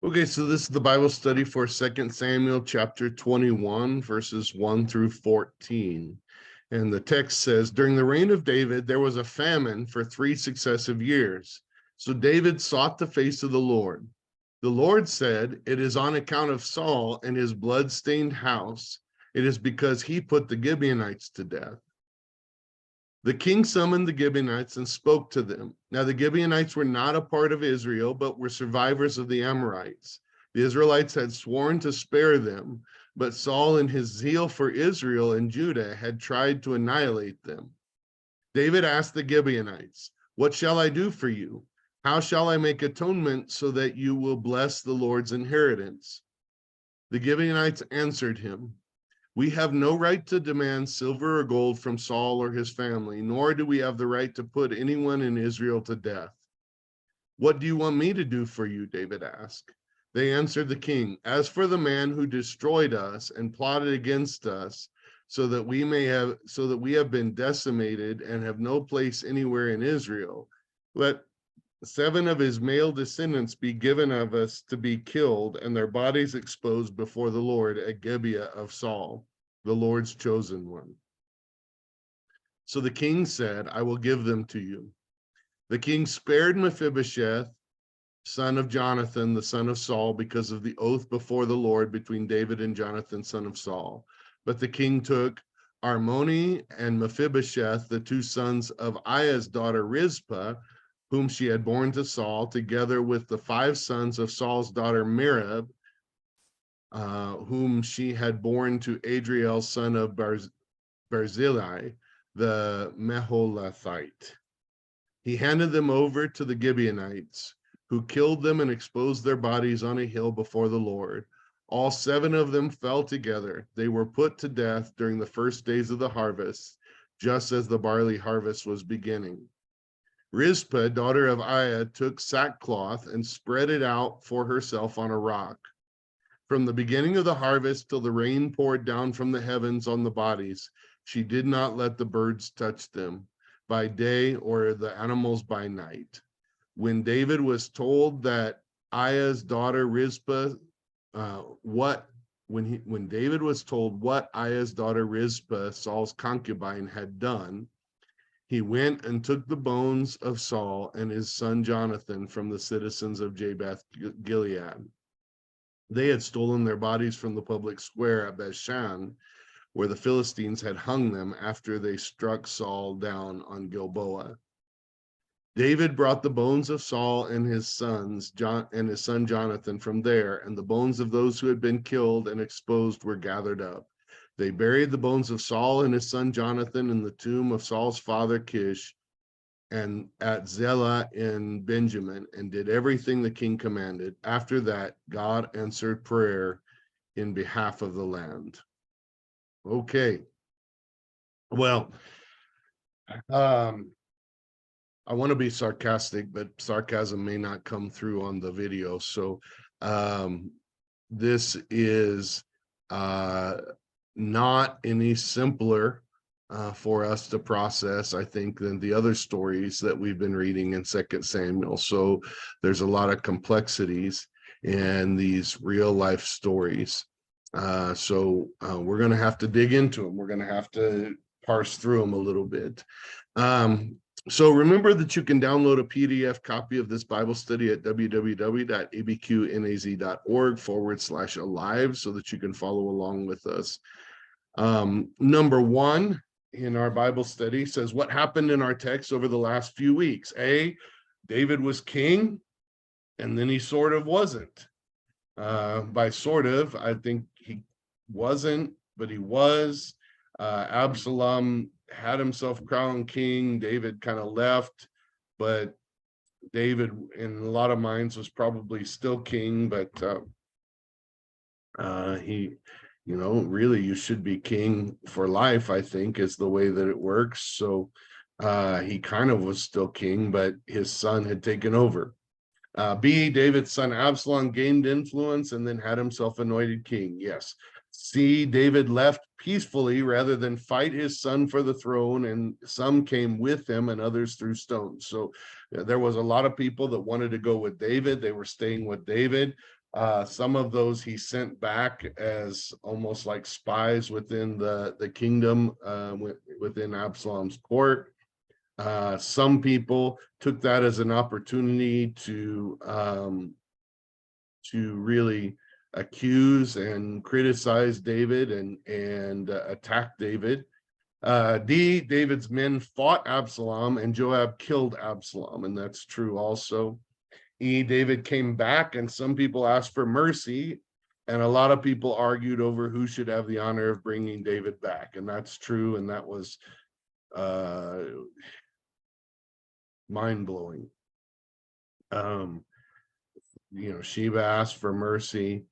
Okay, so this is the Bible study for 2 Samuel chapter 21, verses 1 through 14. And the text says, during the reign of David, there was a famine for 3 successive years. So David sought the face of the Lord. The Lord said, it is on account of Saul and his blood-stained house. It is because he put the Gibeonites to death. The king summoned the Gibeonites and spoke to them. Now the Gibeonites were not a part of Israel, but were survivors of the Amorites. The Israelites had sworn to spare them, but Saul in his zeal for Israel and Judah had tried to annihilate them. David asked the Gibeonites, what shall I do for you? How shall I make atonement so that you will bless the Lord's inheritance? The Gibeonites answered him, we have no right to demand silver or gold from Saul or his family, nor do we have the right to put anyone in Israel to death. What do you want me to do for you? David asked. They answered the king, as for the man who destroyed us and plotted against us, so that we have been decimated and have no place anywhere in Israel, let 7 of his male descendants be given of us to be killed, and their bodies exposed before the Lord at Gibeah of Saul, the Lord's chosen one. So the king said, I will give them to you. The king spared Mephibosheth, son of Jonathan, the son of Saul, because of the oath before the Lord between David and Jonathan, son of Saul. But the king took Armoni and Mephibosheth, the 2 sons of Aiah's daughter Rizpah, whom she had borne to Saul, together with the 5 sons of Saul's daughter Merab, whom she had borne to Adriel, son of Barzillai, the Meholathite. He handed them over to the Gibeonites, who killed them and exposed their bodies on a hill before the Lord. All 7 of them fell together. They were put to death during the first days of the harvest, just as the barley harvest was beginning. Rizpah, daughter of Aiah, took sackcloth and spread it out for herself on a rock. From the beginning of the harvest till the rain poured down from the heavens on the bodies, she did not let the birds touch them by day or the animals by night. When David was told that Aiah's daughter Rizpah, when David was told what Aiah's daughter Rizpah, Saul's concubine, had done, he went and took the bones of Saul and his son Jonathan from the citizens of Jabesh Gilead. They had stolen their bodies from the public square at Bethshan, where the Philistines had hung them after they struck Saul down on Gilboa. David brought the bones of Saul and his son Jonathan from there, and the bones of those who had been killed and exposed were gathered up. They buried the bones of Saul and his son Jonathan in the tomb of Saul's father Kish and at Zelah in Benjamin, and did everything the king commanded. After that, God answered prayer in behalf of the land. Okay. Well, I want to be sarcastic, but sarcasm may not come through on the video. So this is not any simpler for us to process, I think, than the other stories that we've been reading in 2 Samuel. So there's a lot of complexities in these real life stories. So we're going to have to dig into them. We're going to have to parse through them a little bit. So remember that you can download a PDF copy of this Bible study at www.abqnaz.org/alive so that you can follow along with us. Number 1 in our Bible study says, what happened in our text over the last few weeks? A, David was king, and then he sort of wasn't. By sort of, I think he wasn't, but he was. Absalom had himself crowned king. David kind of left, but David in a lot of minds was probably still king, but he, really you should be king for life, I think, is the way that it works. So he kind of was still king, but his son had taken over. B, David's son Absalom gained influence and then had himself anointed king. Yes. C, David left peacefully rather than fight his son for the throne, and some came with him and others threw stones. So there was a lot of people that wanted to go with David. They were staying with David. Some of those he sent back as almost like spies within the kingdom, within Absalom's court. Some people took that as an opportunity to really accuse and criticize David and attack David. David's men fought Absalom, and Joab killed Absalom, and that's true also. David came back, and some people asked for mercy, and a lot of people argued over who should have the honor of bringing David back, and that's true, and that was mind-blowing. Sheba asked for mercy.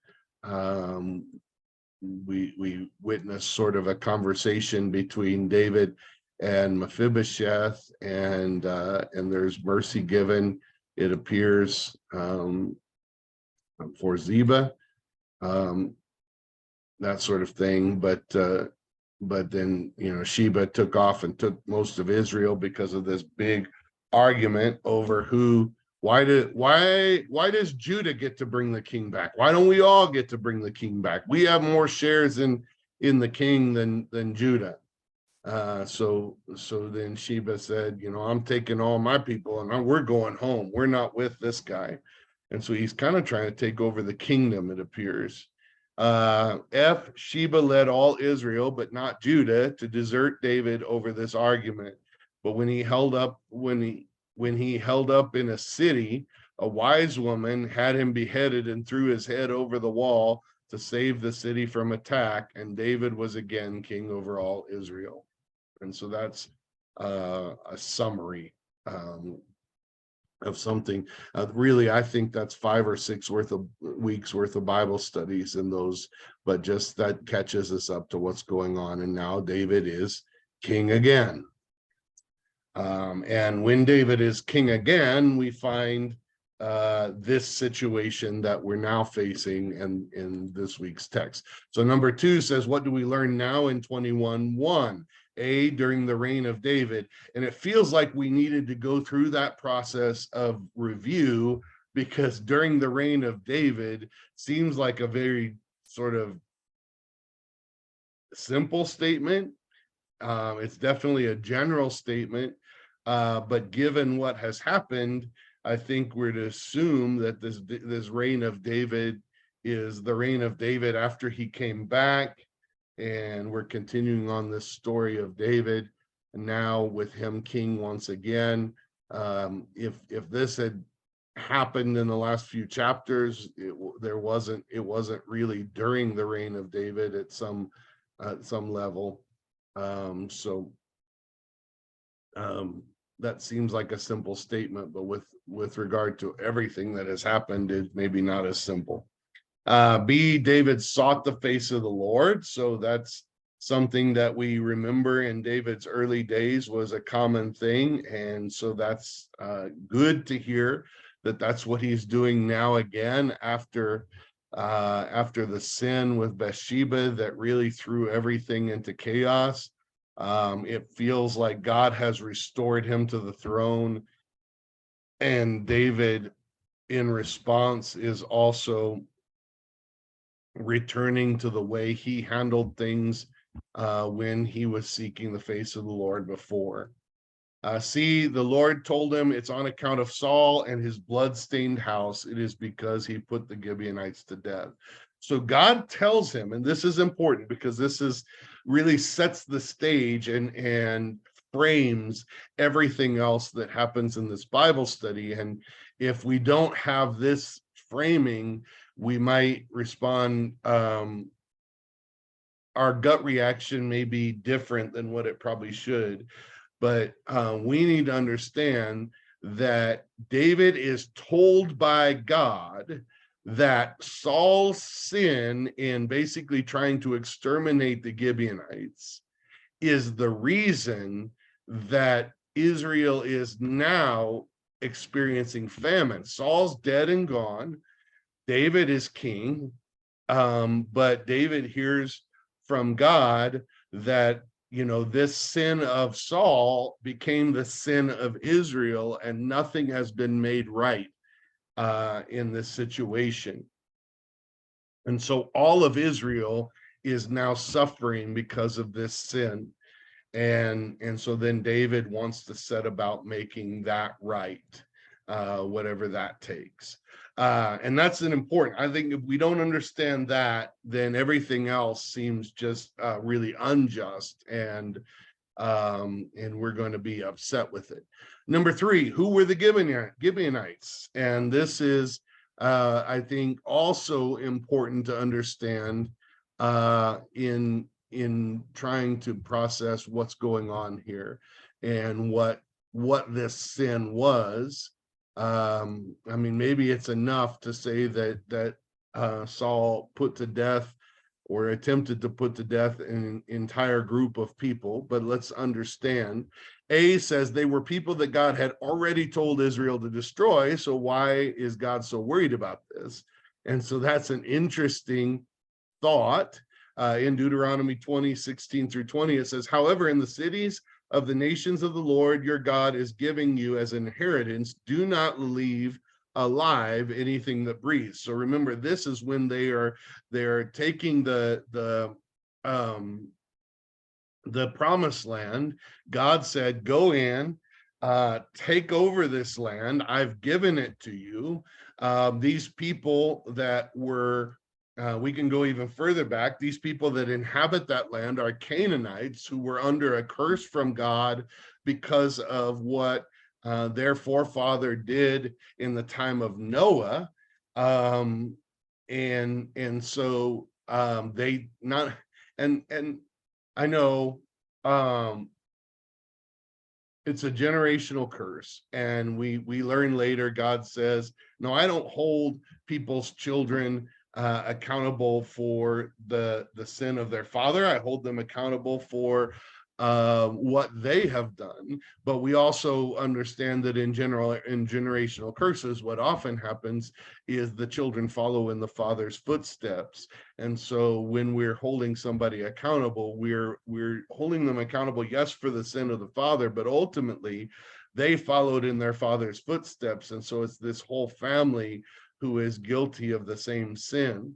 We witnessed sort of a conversation between David and Mephibosheth, and there's mercy given, it appears, for Ziba, that sort of thing. But then Sheba took off and took most of Israel because of this big argument over why does Judah get to bring the king back? Why don't we all get to bring the king back? We have more shares in the king than Judah. So then Sheba said, I'm taking all my people and we're going home. We're not with this guy. And so he's kind of trying to take over the kingdom, it appears. Sheba led all Israel, but not Judah, to desert David over this argument. But when he held up in a city, a wise woman had him beheaded and threw his head over the wall to save the city from attack, and David was again king over all Israel. And so that's a summary of something. Really, I think that's 5 or 6 weeks worth of Bible studies in those, but just that catches us up to what's going on. And now David is king again. And when David is king again, we find this situation that we're now facing in this week's text. So number 2 says, what do we learn now in 21:1? During the reign of David. And it feels like we needed to go through that process of review, because during the reign of David seems like a very sort of simple statement. It's definitely a general statement, but given what has happened, I think we're to assume that this reign of David is the reign of David after he came back. And we're continuing on this story of David, and now with him king once again. If this had happened in the last few chapters, it wasn't really during the reign of David at some level. That seems like a simple statement, but with regard to everything that has happened, it's maybe not as simple. David sought the face of the Lord. So that's something that we remember in David's early days was a common thing. And so that's good to hear that that's what he's doing now again after the sin with Bathsheba that really threw everything into chaos. It feels like God has restored him to the throne, and David in response is also returning to the way he handled things when he was seeking the face of the Lord before. The Lord told him, it's on account of Saul and his blood-stained house. It is because he put the Gibeonites to death. So God tells him, and this is important because this is really sets the stage and frames everything else that happens in this Bible study. And if we don't have this framing, we might respond, our gut reaction may be different than what it probably should. But we need to understand that David is told by God that Saul's sin in basically trying to exterminate the Gibeonites is the reason that Israel is now experiencing famine. Saul's dead and gone. David is king, but David hears from God that this sin of Saul became the sin of Israel, and nothing has been made right in this situation. And so all of Israel is now suffering because of this sin. And so then David wants to set about making that right, whatever that takes. And that's an important, I think if we don't understand that, then everything else seems just really unjust, and we're going to be upset with it. Number 3, who were the Gibeonites? And this is, I think, also important to understand in trying to process what's going on here and what this sin was. I mean, maybe it's enough to say that Saul put to death or attempted to put to death an entire group of people, but let's understand. A says they were people that God had already told Israel to destroy, so why is God so worried about this? And so that's an interesting thought. In Deuteronomy 20:16-20, it says, however, in the cities of the nations of the Lord your God is giving you as an inheritance, do not leave alive anything that breathes. So remember, this is when they're taking the promised land. God said, go in, take over this land. I've given it to you. These people that were, we can go even further back. These people that inhabit that land are Canaanites who were under a curse from God because of what their forefather did in the time of Noah. And so they not, and I know it's a generational curse, and we learn later God says, no, I don't hold people's children accountable for the sin of their father. I hold them accountable for what they have done. But we also understand that in generational curses, what often happens is the children follow in the father's footsteps. And so when we're holding somebody accountable, we're holding them accountable, yes, for the sin of the father, but ultimately they followed in their father's footsteps. And so it's this whole family who is guilty of the same sin.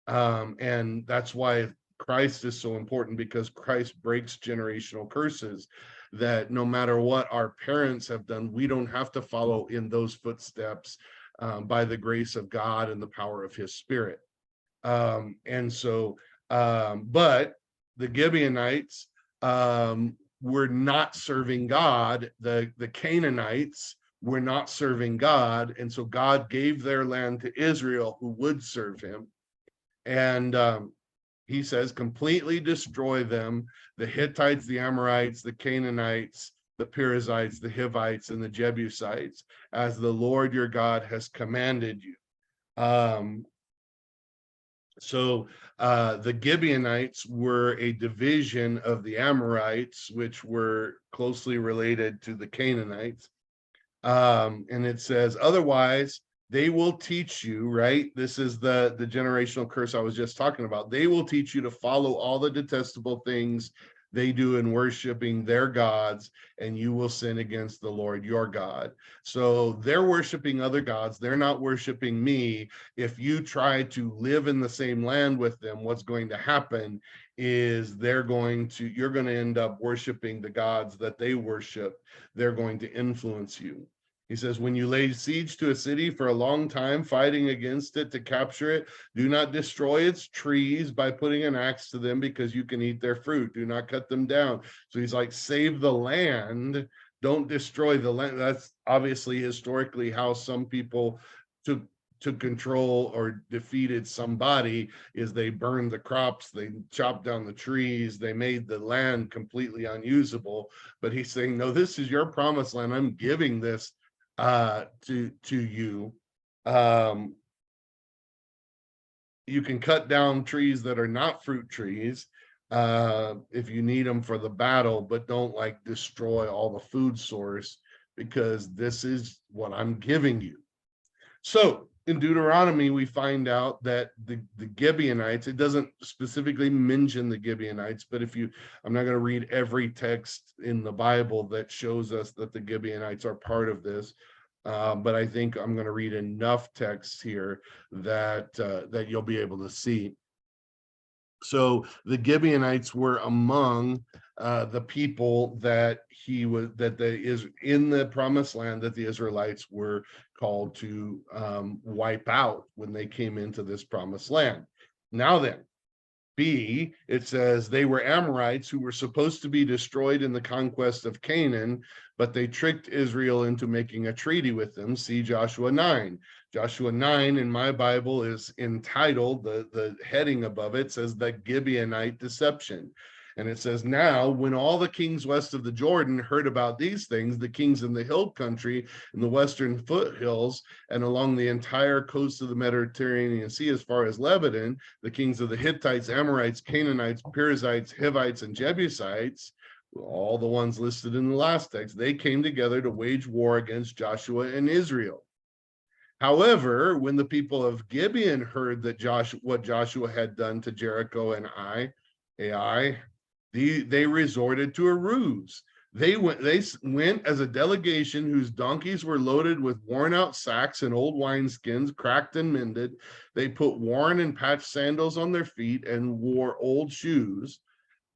And that's why Christ is so important, because Christ breaks generational curses, that no matter what our parents have done, we don't have to follow in those footsteps by the grace of God and the power of his Spirit. And so, but the Gibeonites were not serving God. The Canaanites were not serving God. And so God gave their land to Israel, who would serve him. And he says, completely destroy them, the Hittites, the Amorites, the Canaanites, the Perizzites, the Hivites, and the Jebusites, as the Lord your God has commanded you. So the Gibeonites were a division of the Amorites, which were closely related to the Canaanites. And it says, otherwise, they will teach you, right? This is the generational curse I was just talking about. They will teach you to follow all the detestable things they do in worshiping their gods, and you will sin against the Lord your God. So they're worshiping other gods. They're not worshiping me. If you try to live in the same land with them, what's going to happen is you're going to end up worshiping the gods that they worship. They're going to influence you. He says, when you lay siege to a city for a long time, fighting against it to capture it, do not destroy its trees by putting an axe to them, because you can eat their fruit. Do not cut them down. So he's like, save the land. Don't destroy the land. That's obviously historically how some people took control or defeated somebody, is they burned the crops, they chopped down the trees, they made the land completely unusable. But he's saying, no, this is your promised land. I'm giving this to you. You can cut down trees that are not fruit trees if you need them for the battle, but don't like destroy all the food source, because this is what I'm giving you. So in Deuteronomy, we find out that the Gibeonites, it doesn't specifically mention the Gibeonites, but I'm not going to read every text in the Bible that shows us that the Gibeonites are part of this. But I think I'm going to read enough text here that that you'll be able to see. So the Gibeonites were among the people that is in the promised land that the Israelites were called to wipe out when they came into this promised land. Now then, B, it says they were Amorites who were supposed to be destroyed in the conquest of Canaan, but they tricked Israel into making a treaty with them. See Joshua 9. Joshua 9 in my Bible is entitled, the heading above it says the Gibeonite deception. And it says, now, when all the kings west of the Jordan heard about these things, the kings in the hill country in the western foothills and along the entire coast of the Mediterranean Sea as far as Lebanon, the kings of the Hittites, Amorites, Canaanites, Perizzites, Hivites, and Jebusites, all the ones listed in the last text, they came together to wage war against Joshua and Israel. However, when the people of Gibeon heard that what Joshua had done to Jericho and Ai, they resorted to a ruse. They went as a delegation whose donkeys were loaded with worn out sacks and old wineskins, cracked and mended. They put worn and patched sandals on their feet and wore old shoes.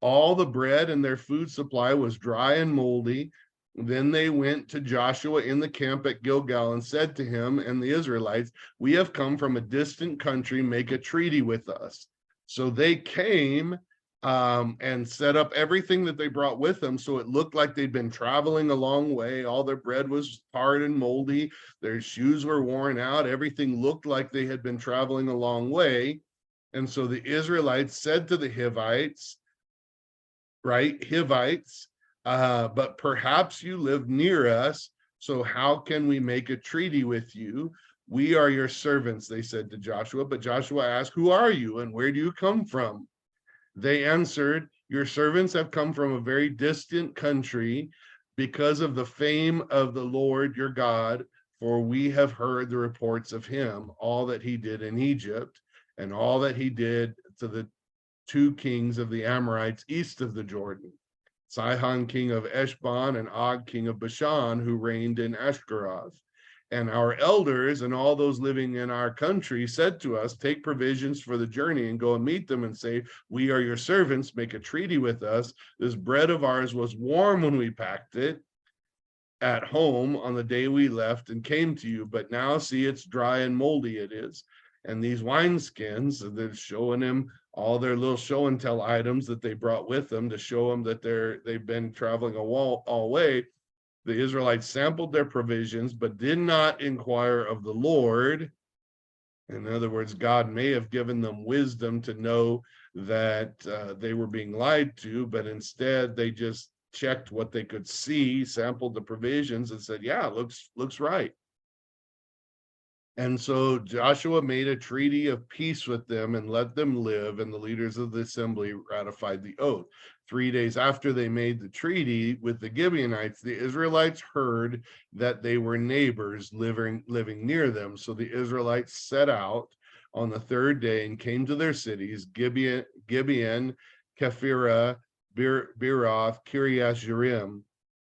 All the bread in their food supply was dry and moldy. Then they went to Joshua in the camp at Gilgal and said to him and the Israelites, we have come from a distant country, make a treaty with us. So they came and set up everything that they brought with them. So it looked like they'd been traveling a long way. All their bread was hard and moldy. Their shoes were worn out. Everything looked like they had been traveling a long way. And so the Israelites said to the Hivites, but perhaps you live near us. So how can we make a treaty with you? We are your servants, they said to Joshua. But Joshua asked, who are you and where do you come from? They answered, your servants have come from a very distant country because of the fame of the Lord your God, for we have heard the reports of him, all that he did in Egypt, and all that he did to the two kings of the Amorites east of the Jordan, Sihon king of Eshbon and Og king of Bashan, who reigned in Ashtaroth. And our elders and all those living in our country said to us, take provisions for the journey and go and meet them and say, we are your servants, make a treaty with us. This bread of ours was warm when we packed it at home on the day we left and came to you, but now see it's dry and moldy it is. And these wineskins, they're showing him all their little show and tell items that they brought with them to show them that they've been traveling all way. The Israelites sampled their provisions, but did not inquire of the Lord. In other words, God may have given them wisdom to know that they were being lied to, but instead they just checked what they could see, sampled the provisions, and said, yeah, looks right. And so Joshua made a treaty of peace with them and let them live, and the leaders of the assembly ratified the oath. 3 days after they made the treaty with the Gibeonites, the Israelites heard that they were neighbors living near them. So the Israelites set out on the third day and came to their cities, Gibeon, Kephirah, Beeroth, Kiriath Jearim.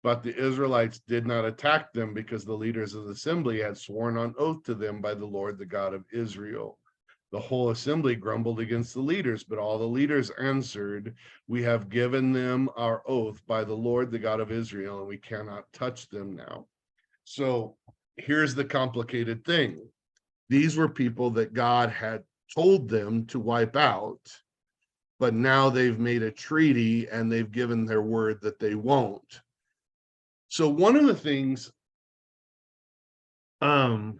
But the Israelites did not attack them because the leaders of the assembly had sworn on oath to them by the Lord, the God of Israel. The whole assembly grumbled against the leaders, but all the leaders answered, we have given them our oath by the Lord, the God of Israel, and we cannot touch them now. So here's the complicated thing. These were people that God had told them to wipe out, but now they've made a treaty and they've given their word that they won't. So one of the things, man,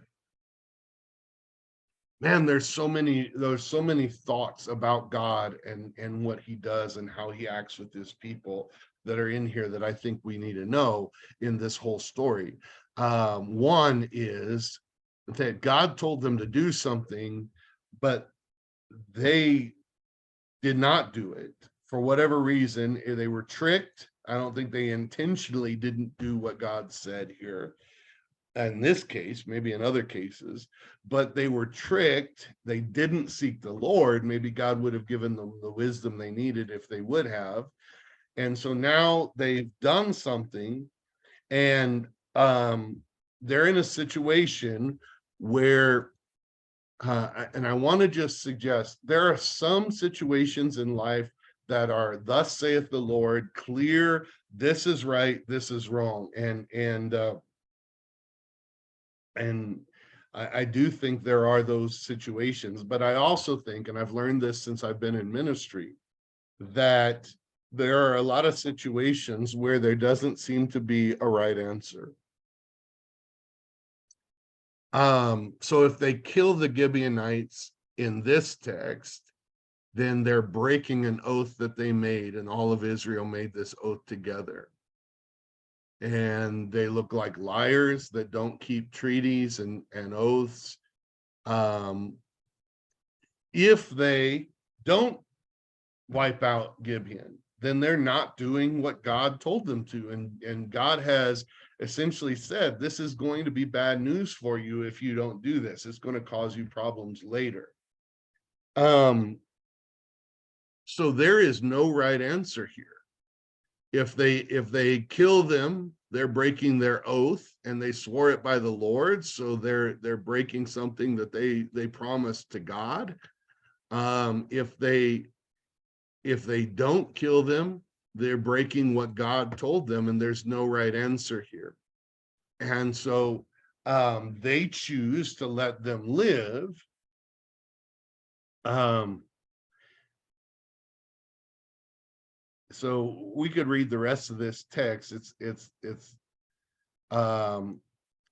there's so many thoughts about God and what he does and how he acts with his people that are in here that I think we need to know in this whole story. One is that God told them to do something, but they did not do it. For whatever reason, they were tricked. I don't think they intentionally didn't do what God said here. In this case, maybe in other cases, but they were tricked. They didn't seek the Lord. Maybe God would have given them the wisdom they needed if they would have. And so now they've done something, and they're in a situation where, and I want to just suggest, there are some situations in life that are thus saith the Lord, clear, this is right, this is wrong. And I do think there are those situations, but I also think, and I've learned this since I've been in ministry, that there are a lot of situations where there doesn't seem to be a right answer. So if they kill the Gibeonites in this text, then they're breaking an oath that they made, and all of Israel made this oath together. And they look like liars that don't keep treaties and oaths. If they don't wipe out Gibeon, then they're not doing what God told them to. And God has essentially said, this is going to be bad news for you if you don't do this. It's going to cause you problems later. So there is no right answer here. If they kill them, they're breaking their oath, and they swore it by the Lord, so they're breaking something that they promised to God. If they don't kill them, they're breaking what God told them, and there's no right answer here. And so they choose to let them live. So we could read the rest of this text. It's a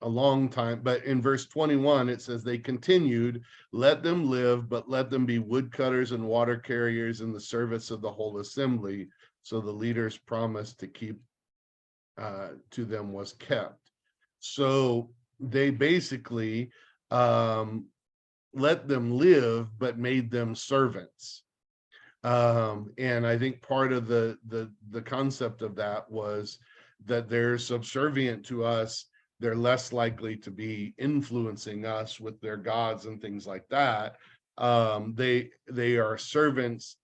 long time, but in verse 21 it says, they continued, let them live, but let them be woodcutters and water carriers in the service of the whole assembly. So the leaders' promise to keep to them was kept. So they basically let them live, but made them servants. And I think part of the concept of that was that they're subservient to us. They're less likely to be influencing us with their gods and things like that. They are servants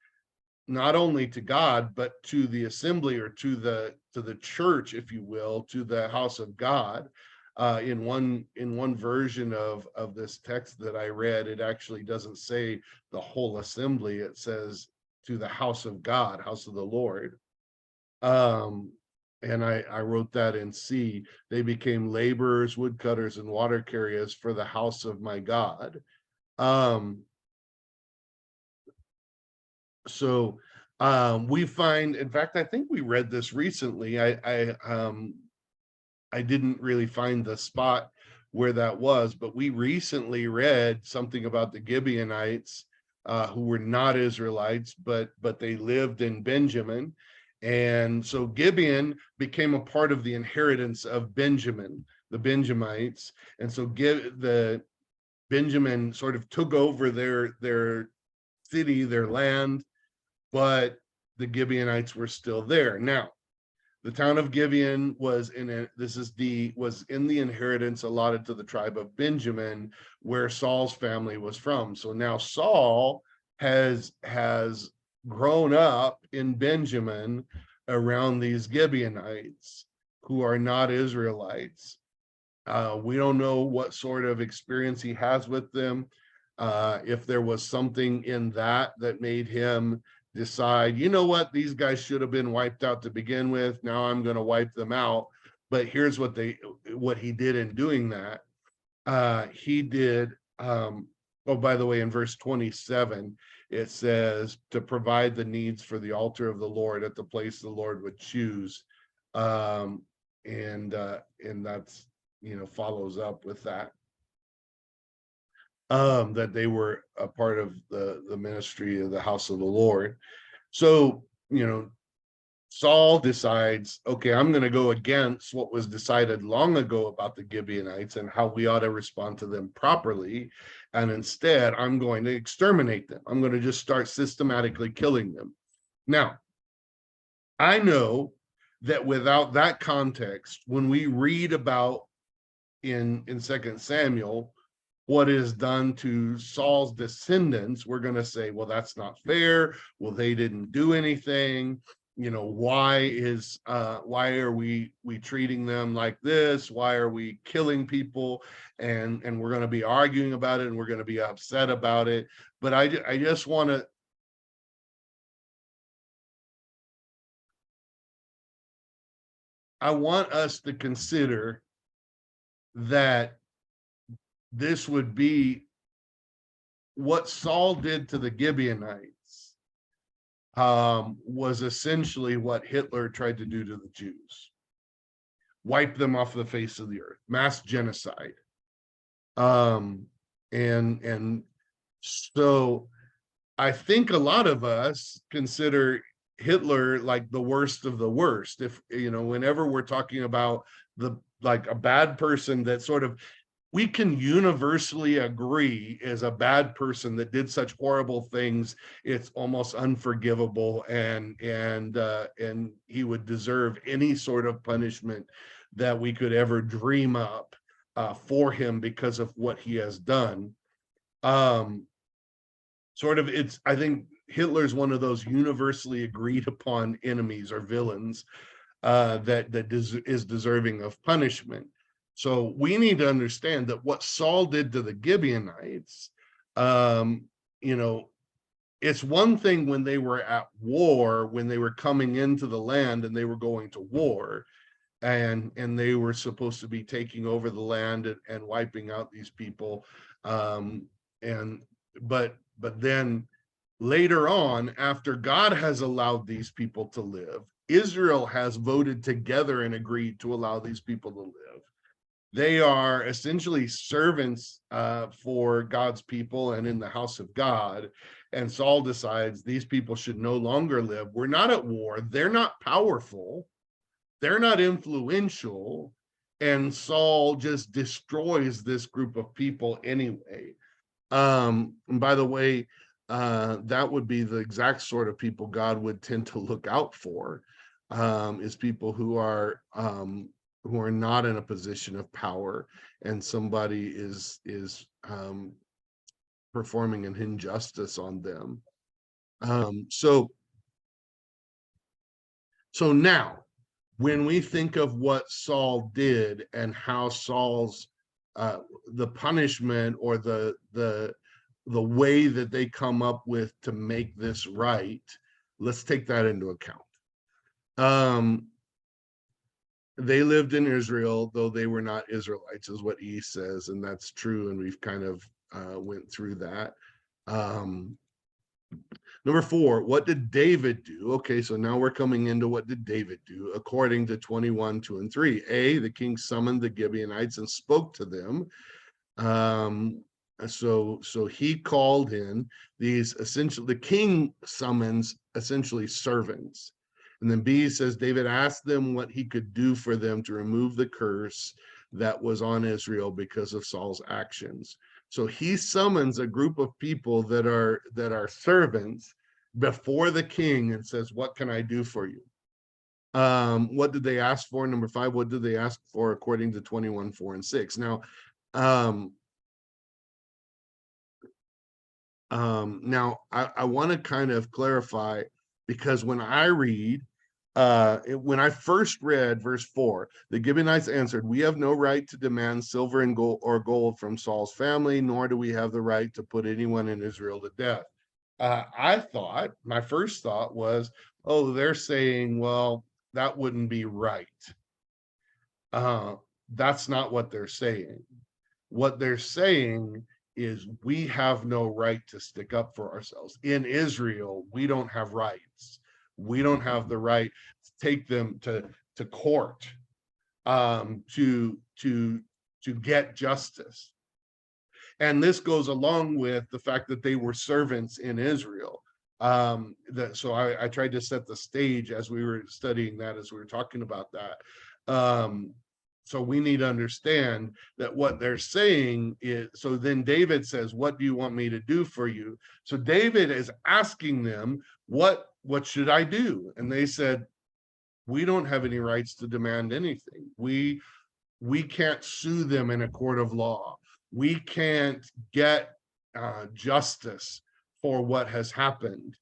not only to God, but to the assembly, or to the church, if you will, to the house of God. In one version of this text that I read, it actually doesn't say the whole assembly. It says to the house of God, house of the Lord. And I wrote that in C. They became laborers, woodcutters, and water carriers for the house of my God. So we find, in fact, I think we read this recently. I didn't really find the spot where that was, but we recently read something about the Gibeonites, who were not Israelites, but they lived in Benjamin. And so Gibeon became a part of the inheritance of Benjamin, the Benjamites. And so the Benjamin sort of took over their city, their land, but the Gibeonites were still there. Now, the town of Gibeon was in the inheritance allotted to the tribe of Benjamin, where Saul's family was from. So now Saul has grown up in Benjamin around these Gibeonites who are not Israelites. We don't know what sort of experience he has with them. If there was something in that made him decide, you know what, these guys should have been wiped out to begin with. Now I'm going to wipe them out. But here's what he did in doing that. He did. Oh, by the way, in verse 27, it says to provide the needs for the altar of the Lord at the place the Lord would choose. And that's, follows up with that. That they were a part of the ministry of the house of the Lord. So, Saul decides, okay, I'm going to go against what was decided long ago about the Gibeonites and how we ought to respond to them properly. And instead, I'm going to exterminate them. I'm going to just start systematically killing them. Now, I know that without that context, when we read about in 2 Samuel, what is done to Saul's descendants, we're going to say, well, that's not fair. Well, they didn't do anything. why are we treating them like this? Why are we killing people? And we're going to be arguing about it, and we're going to be upset about it. But I just want to, I want us to consider that this would be what Saul did to the Gibeonites, was essentially what Hitler tried to do to the Jews. Wipe them off the face of the earth, mass genocide. And so I think a lot of us consider Hitler like the worst of the worst. If whenever we're talking about like a bad person that sort of we can universally agree is a bad person that did such horrible things, it's almost unforgivable, and he would deserve any sort of punishment that we could ever dream up for him because of what he has done. I think Hitler's one of those universally agreed upon enemies or villains that is deserving of punishment. So we need to understand that what Saul did to the Gibeonites, it's one thing when they were at war, when they were coming into the land and they were going to war, and they were supposed to be taking over the land and wiping out these people. And but then later on, after God has allowed these people to live, Israel has voted together and agreed to allow these people to live. They are essentially servants for God's people and in the house of God. And Saul decides these people should no longer live. We're not at war. They're not powerful. They're not influential. And Saul just destroys this group of people anyway. And by the way, that would be the exact sort of people God would tend to look out for, is people who are not in a position of power, and somebody is performing an injustice on them. So now, when we think of what Saul did and how Saul's the punishment or the way that they come up with to make this right, let's take that into account. They lived in Israel, though they were not Israelites, is what he says, and that's true, and we've kind of went through that. Number 4, what did David do? Okay, so now we're coming into what did David do according to 21, 2 and 3. The king summoned the Gibeonites and spoke to them. So he called in these, essentially, the king summons essentially servants. And then B says David asked them what he could do for them to remove the curse that was on Israel because of Saul's actions. So he summons a group of people that are servants before the king and says, what can I do for you? What did they ask for? Number 5, what did they ask for according to 21, 4 and 6? Now, I want to kind of clarify, because when I read, when I first read verse 4, the Gibeonites answered, we have no right to demand silver and gold from Saul's family, nor do we have the right to put anyone in Israel to death. My first thought was, oh, they're saying, well, that wouldn't be right. That's not what they're saying. What they're saying is we have no right to stick up for ourselves. In Israel, we don't have rights. We don't have the right to take them to court, to get justice. And this goes along with the fact that they were servants in Israel. So I tried to set the stage as we were studying that, as we were talking about that. So we need to understand that what they're saying is, so then David says, what do you want me to do for you? So David is asking them, what should I do? And they said, we don't have any rights to demand anything. We can't sue them in a court of law. We can't get justice for what has happened.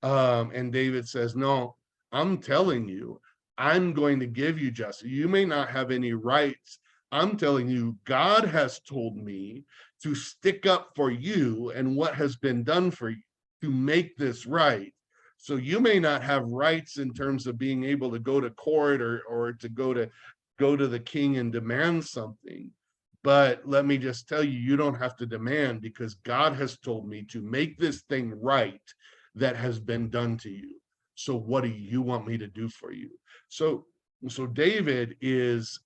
And David says, no, I'm telling you, I'm going to give you justice. You may not have any rights. I'm telling you, God has told me to stick up for you and what has been done for you to make this right. So you may not have rights in terms of being able to go to court or to go to the king and demand something. But let me just tell you, you don't have to demand, because God has told me to make this thing right that has been done to you. So what do you want me to do for you? So David is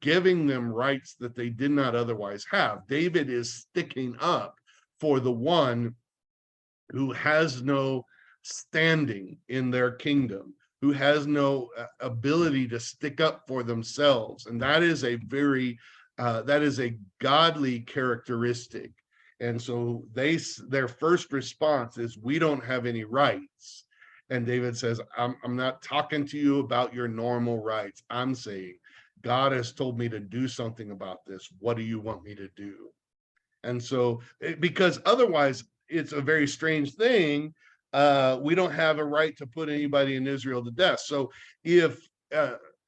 giving them rights that they did not otherwise have. David is sticking up for the one who has no standing in their kingdom, who has no ability to stick up for themselves. And that is a very that is a godly characteristic. And so their first response is, we don't have any rights. And David says, I'm not talking to you about your normal rights. I'm saying, God has told me to do something about this. What do you want me to do? And so, because otherwise, it's a very strange thing. We don't have a right to put anybody in Israel to death. So, if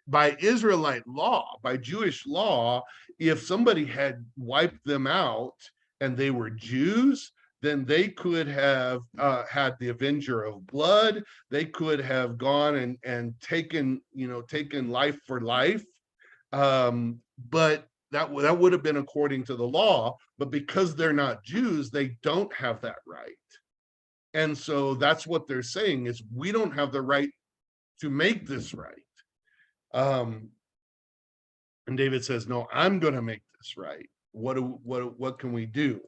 by Israelite law, by Jewish law, if somebody had wiped them out and they were Jews, then they could have had the avenger of blood. They could have gone and taken, taken life for life. But that would have been according to the law. But because they're not Jews, they don't have that right. And so that's what they're saying, is we don't have the right to make this right. And David says, no, I'm going to make this right. What can we do?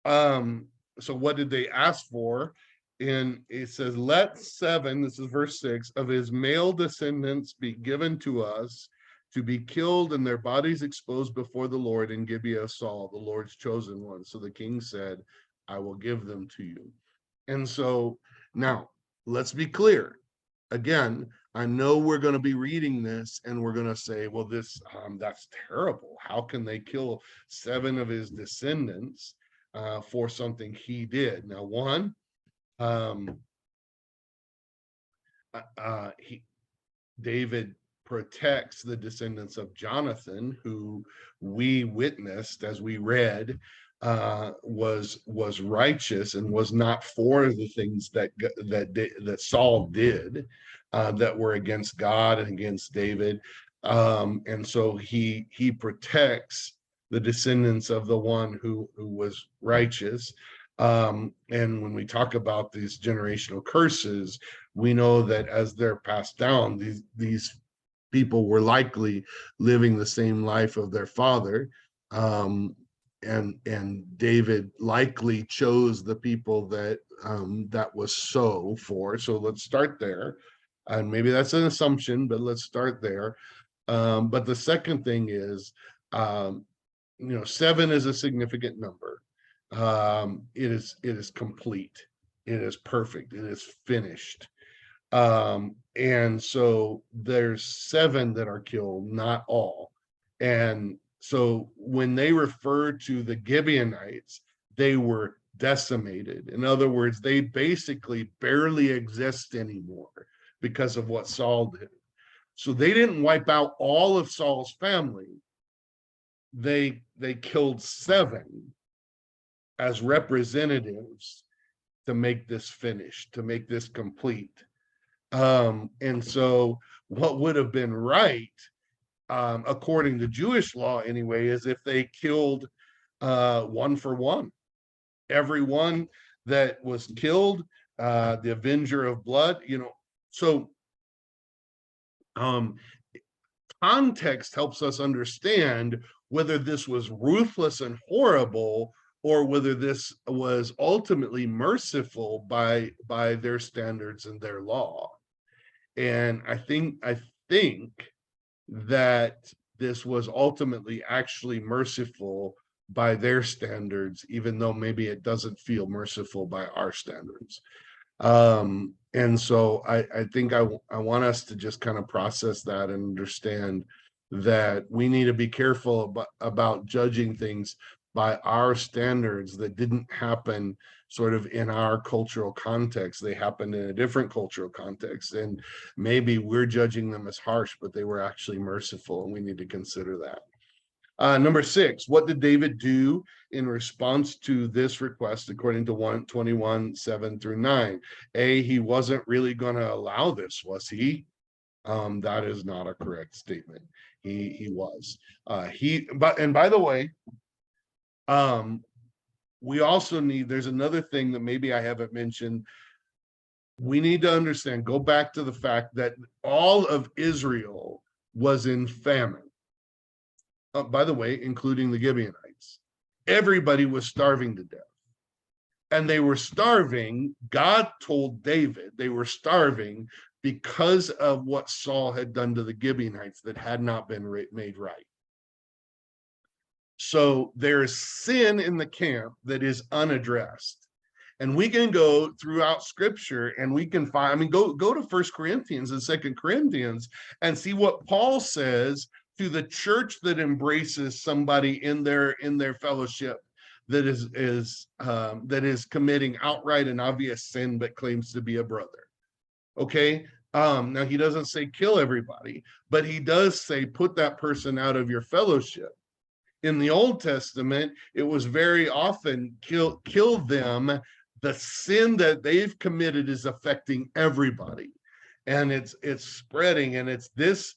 So what did they ask for? And it says, let 7, this is verse 6, of his male descendants be given to us, to be killed and their bodies exposed before the Lord in Gibeah of Saul, the Lord's chosen one. So the king said, I will give them to you. And so now let's be clear. Again, I know we're going to be reading this and we're going to say, well, that's terrible. How can they kill 7 of his descendants for something he did? Now, one, David protects the descendants of Jonathan, who we witnessed as we read was righteous and was not for the things that Saul did that were against God and against David. And so he protects the descendants of the one who was righteous. And when we talk about these generational curses, we know that as they're passed down, these people were likely living the same life of their father. And David likely chose the people that that was so for. So let's start there. And maybe that's an assumption, but let's start there. But the second thing is, 7 is a significant number. It is complete. It is perfect. It is finished. And so there's 7 that are killed, not all. And so when they refer to the Gibeonites, they were decimated. In other words, they basically barely exist anymore because of what Saul did. So they didn't wipe out all of Saul's family. They killed 7 as representatives to make this finished, to make this complete. And so what would have been right, according to Jewish law anyway, is if they killed one for one. Everyone that was killed, the avenger of blood, so context helps us understand whether this was ruthless and horrible, or whether this was ultimately merciful by their standards and their law. And I think that this was ultimately actually merciful by their standards, even though maybe it doesn't feel merciful by our standards. And so I think I want us to just kind of process that and understand that we need to be careful about judging things by our standards that didn't happen sort of in our cultural context. They happened in a different cultural context, and maybe we're judging them as harsh, but they were actually merciful, and we need to consider that. Number 6, what did David do in response to this request according to 121, 7 through 9? A, he wasn't really going to allow this, was he? That is not a correct statement. He was. And by the way, we also need, there's another thing that maybe I haven't mentioned. We need to understand, go back to the fact that all of Israel was in famine. By the way, including the Gibeonites. Everybody was starving to death. And they were starving, God told David, they were starving because of what Saul had done to the Gibeonites that had not been made right. So there is sin in the camp that is unaddressed. And we can go throughout scripture and we can find, I mean, go to 1 Corinthians and 2 Corinthians and see what Paul says to the church that embraces somebody in their fellowship that is committing outright and obvious sin but claims to be a brother. Okay. Now he doesn't say kill everybody, but he does say put that person out of your fellowship. In the Old Testament, it was very often kill them. The sin that they've committed is affecting everybody, and it's spreading, and it's this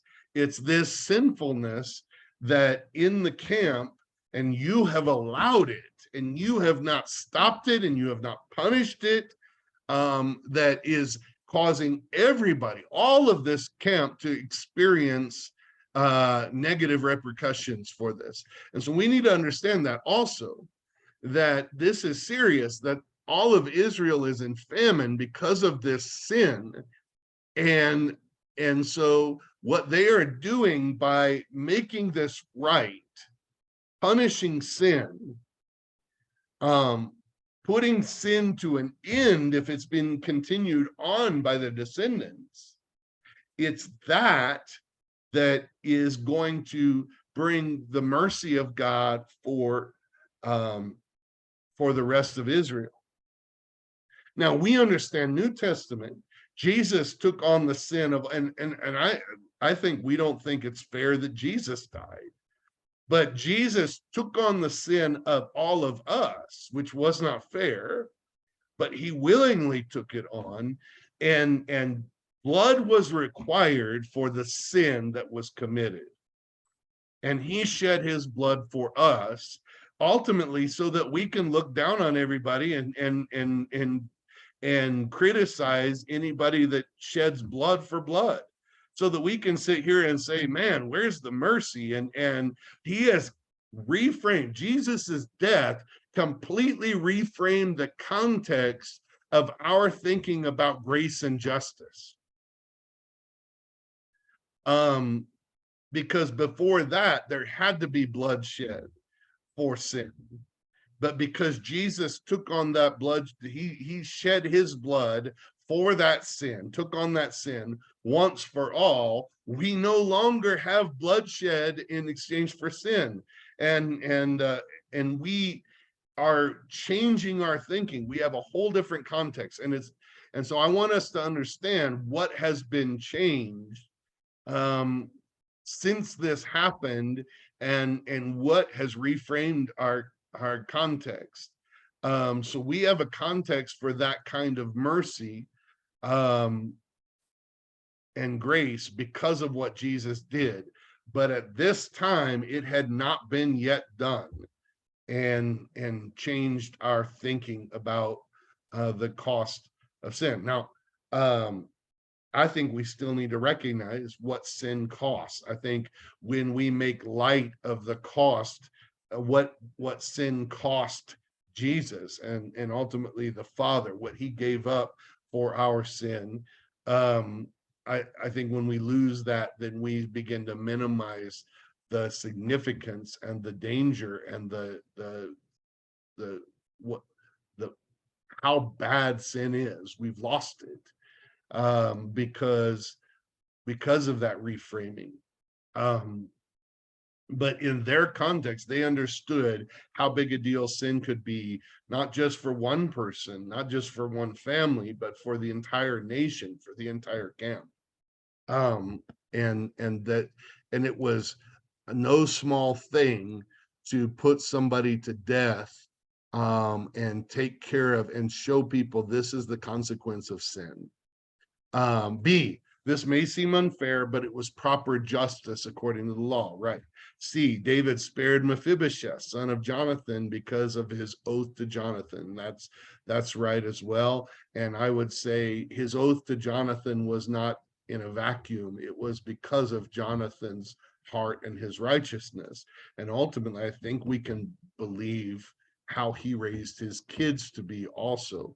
sinfulness that in the camp, and you have allowed it, and you have not stopped it, and you have not punished it, that is causing everybody, all of this camp, to experience negative repercussions for this. And so we need to understand that also, that this is serious, that all of Israel is in famine because of this sin. And so what they are doing by making this right, punishing sin, putting sin to an end if it's been continued on by the descendants, it's that is going to bring the mercy of God for the rest of Israel. Now we understand New Testament, Jesus took on the sin of, and I think we don't think it's fair that Jesus died, but Jesus took on the sin of all of us, which was not fair, but he willingly took it on, and blood was required for the sin that was committed. And he shed his blood for us, ultimately, so that we can look down on everybody and criticize anybody that sheds blood for blood, so that we can sit here and say, man, where's the mercy? And he has reframed Jesus's death, completely reframed the context of our thinking about grace and justice. Because before that, there had to be bloodshed for sin. But because Jesus took on that blood, he shed his blood for that sin, took on that sin once for all, we no longer have bloodshed in exchange for sin. And we are changing our thinking. We have a whole different context. And so I want us to understand what has been changed since this happened, and what has reframed our context. So we have a context for that kind of mercy and grace because of what Jesus did. But at this time, it had not been yet done, and changed our thinking about the cost of sin. Now, I think we still need to recognize what sin costs. I think when we make light of the cost, what sin cost Jesus and ultimately the Father, what he gave up for our sin, I think when we lose that, then we begin to minimize the significance and the danger and the how bad sin is. We've lost it. Because of that reframing. But in their context, they understood how big a deal sin could be, not just for one person, not just for one family, but for the entire nation, for the entire camp. um and it was no small thing to put somebody to death, and take care of and show people this is the consequence of sin. B, this may seem unfair, but it was proper justice according to the law, right? C, David spared Mephibosheth, son of Jonathan, because of his oath to Jonathan. That's right as well. And I would say his oath to Jonathan was not in a vacuum. It was because of Jonathan's heart and his righteousness. And ultimately, I think we can believe how he raised his kids to be also.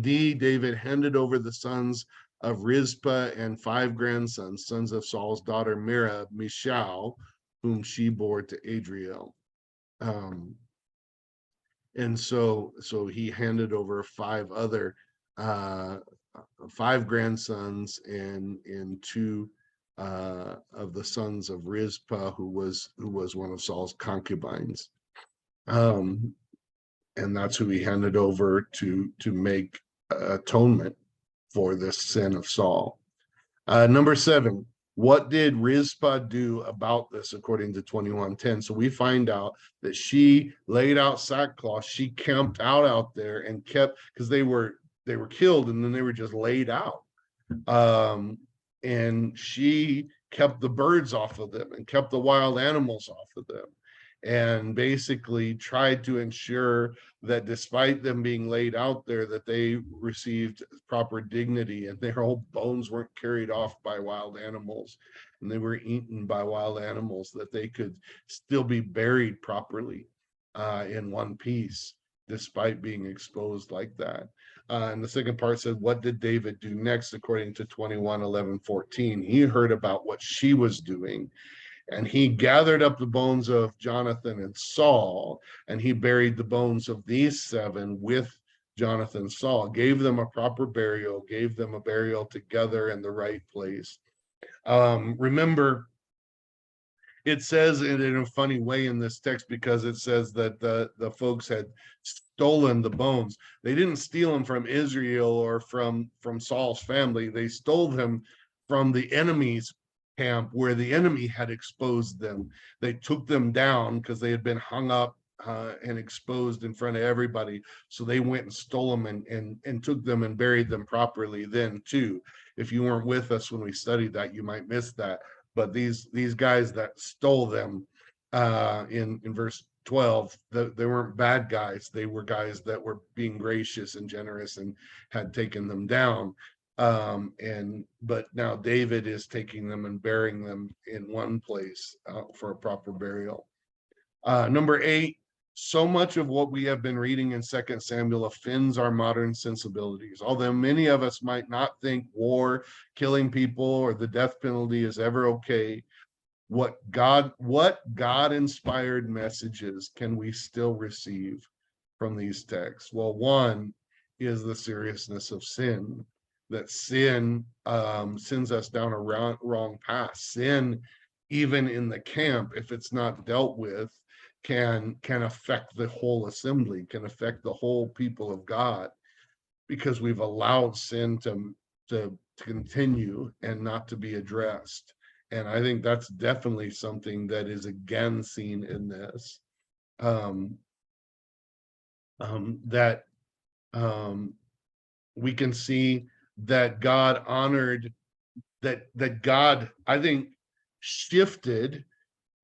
D, David handed over the sons of Rizpah and 5 grandsons, sons of Saul's daughter Merab, Michal, whom she bore to Adriel. And so he handed over 5 other, 5 grandsons and 2 of the sons of Rizpah, who was one of Saul's concubines. And that's who he handed over to make atonement for this sin of Saul. Number 7, what did Rizpah do about this according to 21:10? So we find out that she laid out sackcloth. She camped out there and kept, because they were killed and then they were just laid out. And she kept the birds off of them and kept the wild animals off of them, and basically tried to ensure that despite them being laid out there, that they received proper dignity and their whole bones weren't carried off by wild animals and they were eaten by wild animals, that they could still be buried properly in one piece despite being exposed like that. And the second part said, what did David do next? According to 21:11-14, he heard about what she was doing, and he gathered up the bones of Jonathan and Saul, and he buried the bones of these 7 with Jonathan and Saul, gave them a proper burial, gave them a burial together in the right place. Remember, it says it in a funny way in this text, because it says that the folks had stolen the bones. They didn't steal them from Israel or from Saul's family. They stole them from the enemy's camp, where the enemy had exposed them. They took them down because they had been hung up and exposed in front of everybody. So they went and stole them and took them and buried them properly then too. If you weren't with us when we studied that, you might miss that. But these guys that stole them in verse 12, they weren't bad guys. They were guys that were being gracious and generous and had taken them down. But now David is taking them and burying them in one place for a proper burial. Number 8, so much of what we have been reading in 2 Samuel offends our modern sensibilities. Although many of us might not think war, killing people, or the death penalty is ever okay, what God inspired messages can we still receive from these texts? Well, one is the seriousness of sin, that sin sends us down a wrong path. Sin, even in the camp, if it's not dealt with, can affect the whole assembly, can affect the whole people of God, because we've allowed sin to continue and not to be addressed. And I think that's definitely something that is again seen in this. That we can see that God honored, that God, I think, shifted,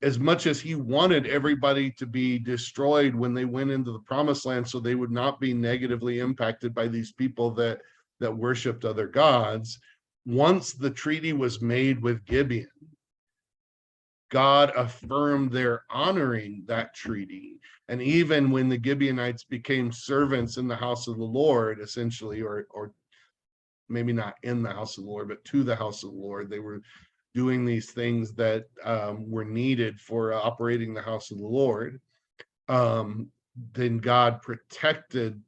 as much as he wanted everybody to be destroyed when they went into the promised land, so they would not be negatively impacted by these people that worshiped other gods. Once the treaty was made with Gibeon, God affirmed their honoring that treaty. And even when the Gibeonites became servants in the house of the Lord, essentially, or maybe not in the house of the Lord, but to the house of the Lord, they were doing these things that were needed for operating the house of the Lord. Then God protected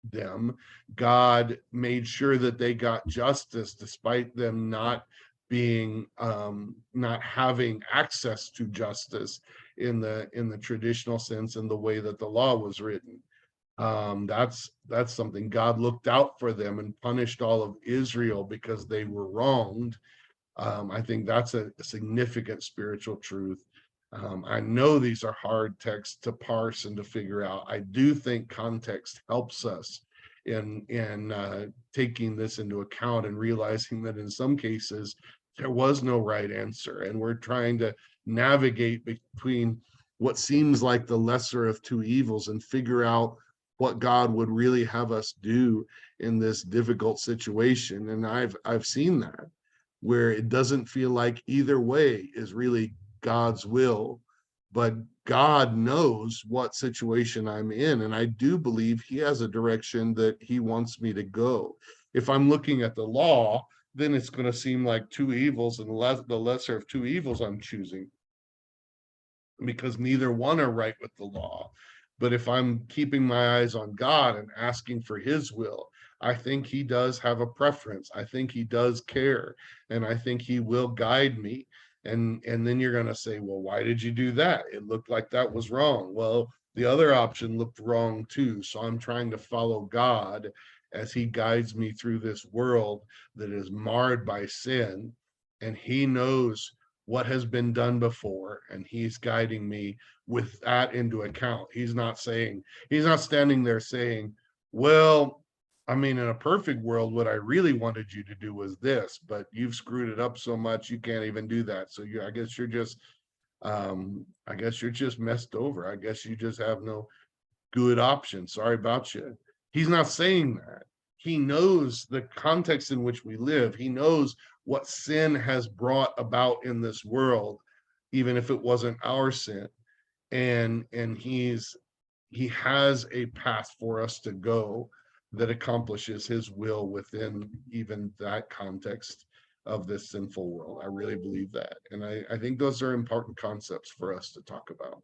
them. God made sure that they got justice despite them not being not having access to justice in the traditional sense, in the way that the law was written. That's something. God looked out for them and punished all of Israel because they were wronged. I think that's a significant spiritual truth. I know these are hard texts to parse and to figure out. I do think context helps us in taking this into account and realizing that in some cases there was no right answer, and we're trying to navigate between what seems like the lesser of two evils and figure out what God would really have us do in this difficult situation. And I've seen that, where it doesn't feel like either way is really God's will, but God knows what situation I'm in. And I do believe he has a direction that he wants me to go. If I'm looking at the law, then it's going to seem like two evils, and the lesser of two evils I'm choosing, because neither one are right with the law. But if I'm keeping my eyes on God and asking for his will, I think he does have a preference. I think he does care, and I think he will guide me. And then you're going to say, well, why did you do that? It looked like that was wrong. Well, the other option looked wrong too. So I'm trying to follow God as he guides me through this world that is marred by sin, and he knows what has been done before, and he's guiding me with that into account. He's not standing there saying, well, I mean, in a perfect world, what I really wanted you to do was this, but you've screwed it up so much you can't even do that. So I guess you're just messed over. I guess you just have no good option. Sorry about you. He's not saying that. He knows the context in which we live. He knows what sin has brought about in this world, even if it wasn't our sin. And he has a path for us to go that accomplishes his will within even that context of this sinful world. I really believe that. And I think those are important concepts for us to talk about.